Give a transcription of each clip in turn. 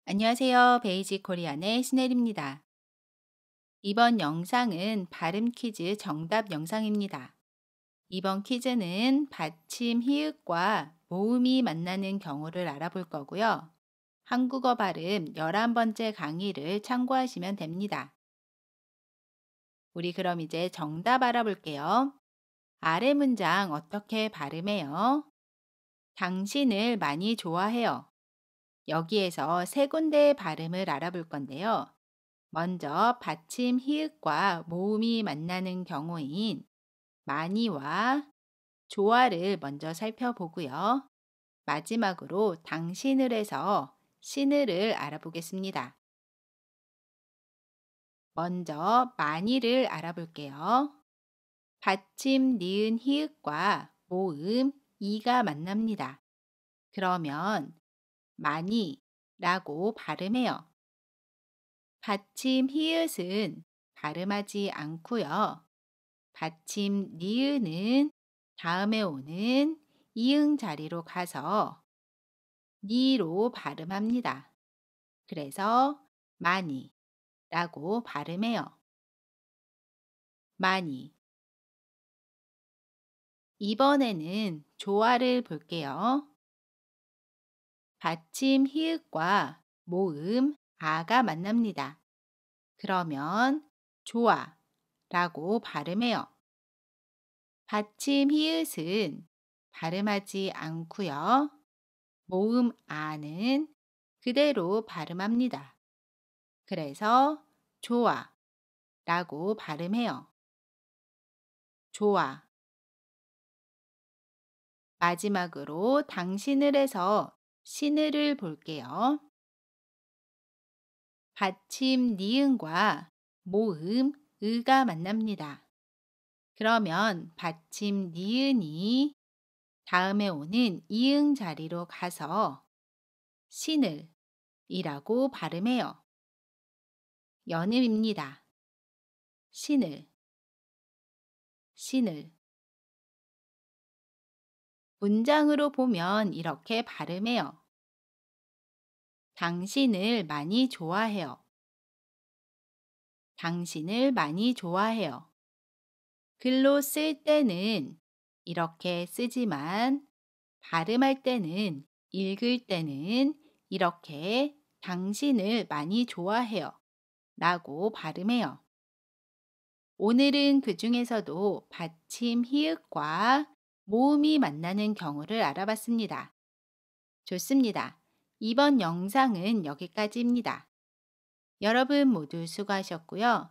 안녕하세요. 베이직 코리안의 신혜리입니다. 이번 영상은 발음 퀴즈 정답 영상입니다. 이번 퀴즈는 받침 히읗과 모음이 만나는 경우를 알아볼 거고요. 한국어 발음 11번째 강의를 참고하시면 됩니다. 우리 그럼 이제 정답 알아볼게요. 아래 문장 어떻게 발음해요? 당신을 많이 좋아해요. 여기에서 세 군데의 발음을 알아볼 건데요. 먼저 받침 히읗과 모음이 만나는 경우인 많이와 좋아를 먼저 살펴보고요. 마지막으로 당신을 해서 신을을 알아보겠습니다. 먼저 많이를 알아볼게요. 받침 니은 히읗과 모음 이가 만납니다. 그러면 많이라고 발음해요. 받침 히읗은 발음하지 않고요. 받침 니은은 다음에 오는 이응 자리로 가서 니로 발음합니다. 그래서 많이라고 발음해요. 많이. 이번에는 조화를 볼게요. 받침 히읗과 모음 아가 만납니다. 그러면 좋아라고 발음해요. 받침 히읗은 발음하지 않고요. 모음 아는 그대로 발음합니다. 그래서 좋아라고 발음해요. 좋아. 마지막으로 당신을 해서 신을을 볼게요. 받침 니은과 모음 의가 만납니다. 그러면 받침 니은이 다음에 오는 이응 자리로 가서 신을이라고 발음해요. 연음입니다. 신을, 신을. 문장으로 보면 이렇게 발음해요. 당신을 많이 좋아해요. 당신을 많이 좋아해요. 글로 쓸 때는 이렇게 쓰지만 발음할 때는 읽을 때는 이렇게 당신을 많이 좋아해요 라고 발음해요. 오늘은 그 중에서도 받침 히읗과 모음이 만나는 경우를 알아봤습니다. 좋습니다. 이번 영상은 여기까지입니다. 여러분 모두 수고하셨고요.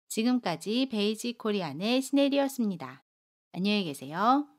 지금까지 베이직 코리안의 신혜리였습니다. 안녕히 계세요.